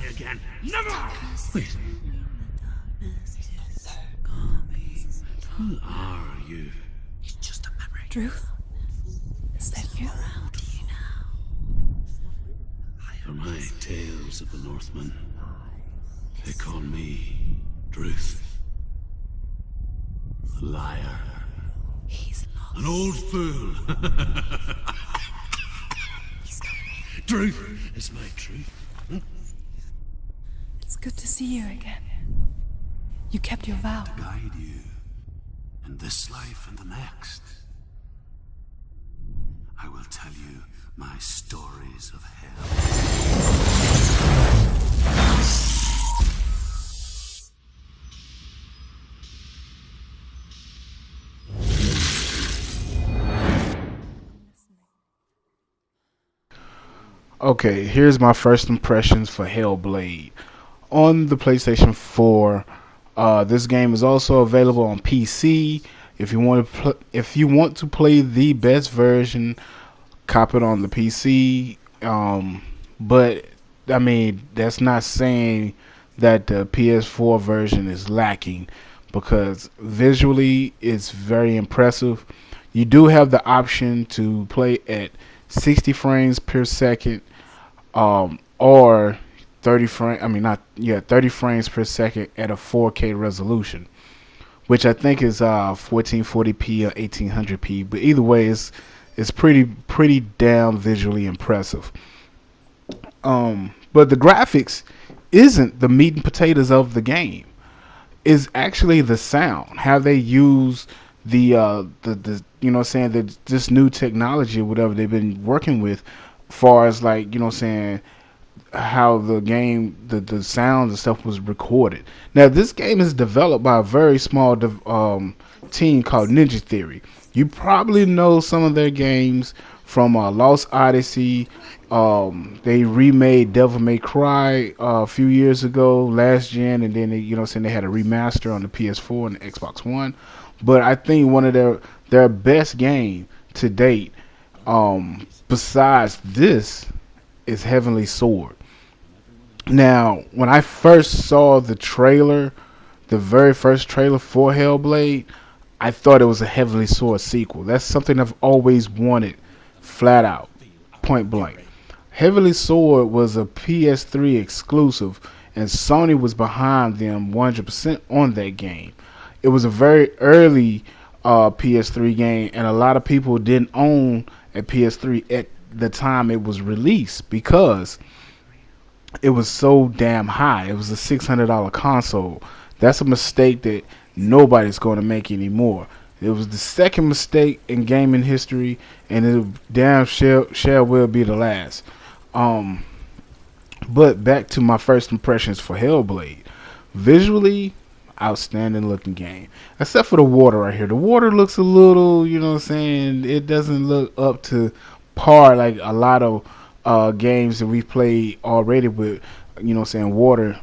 again. Never! Wait. Who are you? It's just a memory. Druth? Is that you? For my tales of the Northmen, they call me Druth. A liar. He's lost. An old fool. Truth is my truth. It's good to see you again. You kept your vow. Guide you in this life and the next. I will tell you my stories of hell. Okay, here's my first impressions for HellBlade. On the PlayStation 4, this game is also available on PC. If you want to play the best version, cop it on the PC. But I mean, that's not saying that the PS4 version is lacking, because visually it's very impressive. You do have the option to play at 60 frames per second, or 30 frames per second at a 4K resolution, which I think is 1440p or 1800p. But either way, it's pretty damn visually impressive. But the graphics isn't the meat and potatoes of the game. Is actually the sound, how they use the you know what I'm saying, this new technology or whatever they've been working with, far as like, you know what I'm saying, how the game, the sounds and stuff was recorded. Now this game is developed by a very small team called Ninja Theory. You probably know some of their games from Lost Odyssey. They remade Devil May Cry a few years ago, last gen, and then they, you know what I'm saying, they had a remaster on the PS4 and the Xbox One. But I think one of their best game to date, besides this, is Heavenly Sword. Now, when I first saw the trailer, the very first trailer for Hellblade, I thought it was a Heavenly Sword sequel. That's something I've always wanted, flat out, point blank. Heavenly Sword was a PS3 exclusive, and Sony was behind them 100% on that game. It was a very early PS3 game, and a lot of people didn't own a PS3 at the time it was released because it was so damn high. It was a $600 console. That's a mistake that nobody's going to make anymore. It was the second mistake in gaming history, and it damn shall will be the last. But back to my first impressions for Hellblade. Visually, outstanding looking game. Except for the water right here. The water looks a little, you know what I'm saying, it doesn't look up to par like a lot of games that we've played already with, you know what I'm saying, water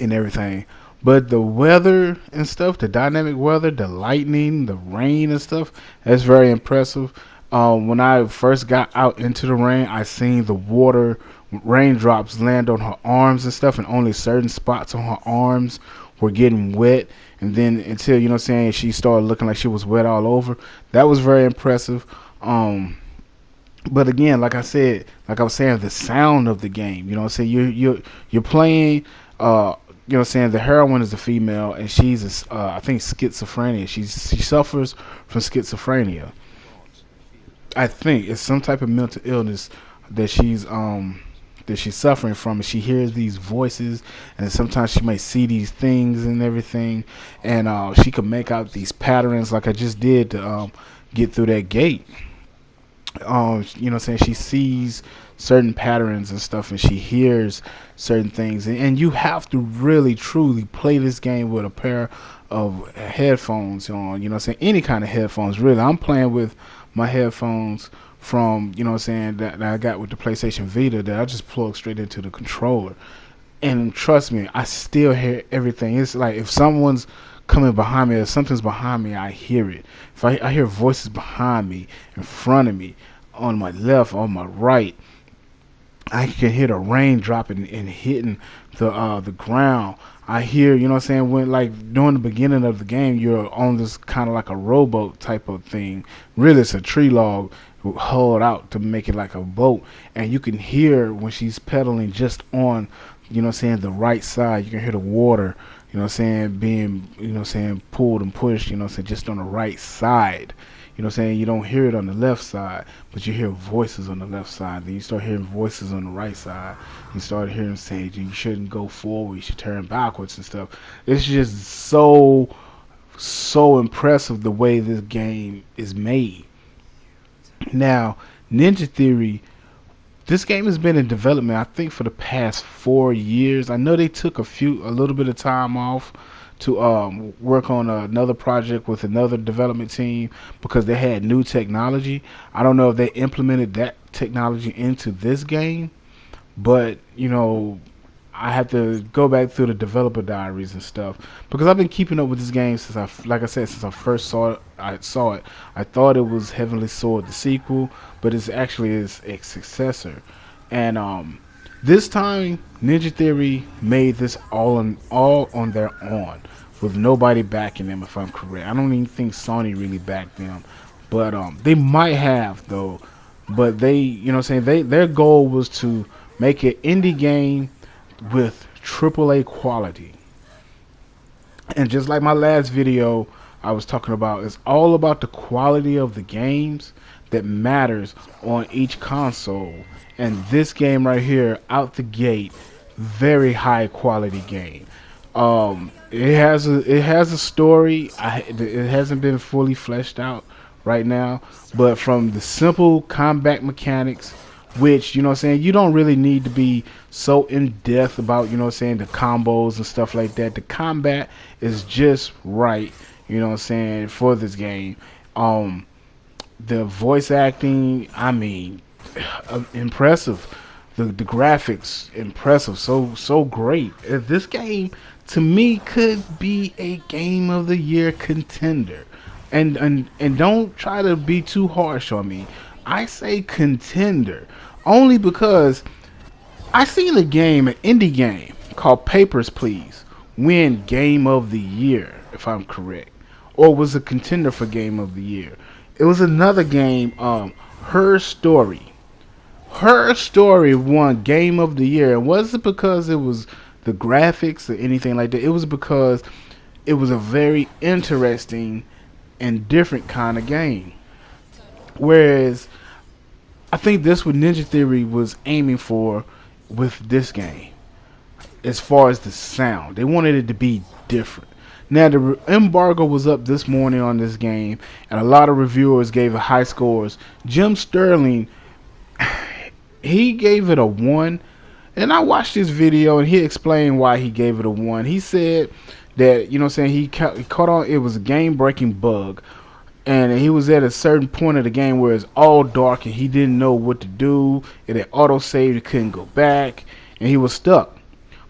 and everything. But the weather and stuff, the dynamic weather, the lightning, the rain and stuff, that's very impressive. When I first got out into the rain, I seen the water raindrops land on her arms and stuff, and only certain spots on her arms were getting wet. And then until, you know what I'm saying, she started looking like she was wet all over. That was very impressive. But again, like I said, like I was saying, the sound of the game, you know what I'm saying, you're playing, you know what I'm saying, the heroine is a female, and she's I think schizophrenia. She suffers from schizophrenia. I think it's some type of mental illness that she's suffering from, and she hears these voices, and sometimes she might see these things and everything, and she can make out these patterns like I just did to get through that gate. You know what I'm saying, she sees certain patterns and stuff, and she hears certain things, and you have to really truly play this game with a pair of headphones on, you know what I'm saying, any kind of headphones really. I'm playing with my headphones from, you know what I'm saying, that I got with the PlayStation Vita that I just plug straight into the controller, and trust me, I still hear everything. It's like if someone's coming behind me or something's behind me, I hear it. If I hear voices behind me, in front of me, on my left, on my right, I can hear the rain dropping and hitting the ground. I hear, you know what I'm saying, when like during the beginning of the game you're on this kind of like a rowboat type of thing. Really it's a tree log hauled out to make it like a boat, and you can hear when she's pedaling just on, you know what I'm saying, the right side. You can hear the water, you know what I'm saying, being, you know what I'm saying, pulled and pushed, you know what I'm saying, just on the right side. You know what I'm saying? You don't hear it on the left side, but you hear voices on the left side. Then you start hearing voices on the right side. You start hearing saying you shouldn't go forward, you should turn backwards and stuff. It's just so impressive the way this game is made. Now, Ninja Theory, this game has been in development, I think, for the past 4 years. I know they took a little bit of time off to work on another project with another development team because they had new technology. I don't know if they implemented that technology into this game, but you know, I have to go back through the developer diaries and stuff because I've been keeping up with this game since like I said, since I first saw it. I thought it was Heavenly Sword, the sequel, but it's actually its successor. And this time, Ninja Theory made this all on their own, with nobody backing them. If I'm correct, I don't even think Sony really backed them, but they might have though. But they, you know, what I'm saying, their goal was to make an indie game with AAA quality. And just like my last video, I was talking about, it's all about the quality of the games that matters on each console. And this game right here, out the gate, very high quality game. It has a story. It hasn't been fully fleshed out right now, but from the simple combat mechanics, which, you know what I'm saying, you don't really need to be so in depth about, you know what I'm saying, the combos and stuff like that. The combat is just right, you know what I'm saying, for this game. Um, the voice acting, I mean, impressive. The graphics, impressive. So great. This game, to me, could be a game of the year contender. And don't try to be too harsh on me. I say contender only because I seen a game, an indie game called Papers, Please win Game of the Year, if I'm correct, or was a contender for Game of the Year. It was another game, Her Story. Her Story won Game of the Year. It wasn't because it was the graphics or anything like that. It was because it was a very interesting and different kind of game. Whereas I think this what Ninja Theory was aiming for with this game, as far as the sound. They wanted it to be different. Now the embargo was up this morning on this game, and a lot of reviewers gave it high scores. Jim Sterling, he gave it a 1, and I watched this video and he explained why he gave it a 1. He said that, you know what I'm saying, he caught on, it was a game breaking bug, and he was at a certain point of the game where it's all dark and he didn't know what to do. It had auto saved, he couldn't go back, and he was stuck.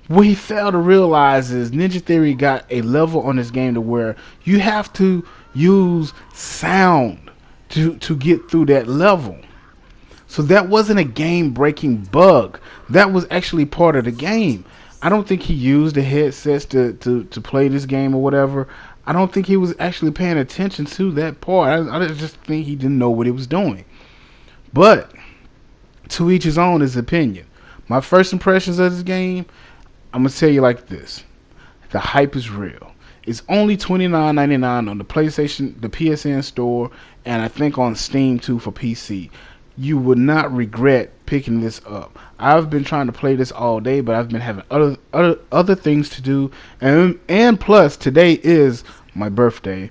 What he failed to realize is Ninja Theory got a level on this game to where you have to use sound to get through that level. So that wasn't a game breaking bug. That was actually part of the game. I don't think he used the headsets to play this game or whatever. I don't think he was actually paying attention to that part. I just think he didn't know what he was doing. But to each his own, his opinion. My first impressions of this game, I'm going to tell you like this. The hype is real. It's only $29.99 on the PlayStation, the PSN store, and I think on Steam too for PC. You would not regret picking this up. I've been trying to play this all day, but I've been having other things to do, and plus today is my birthday.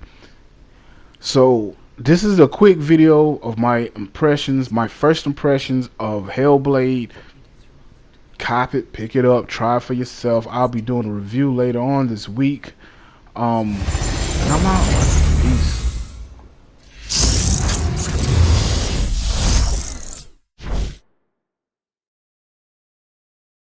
So this is a quick video of my impressions, my first impressions of HellBlade. Cop it, pick it up, try it for yourself. I'll be doing a review later on this week. And I'm out. Peace.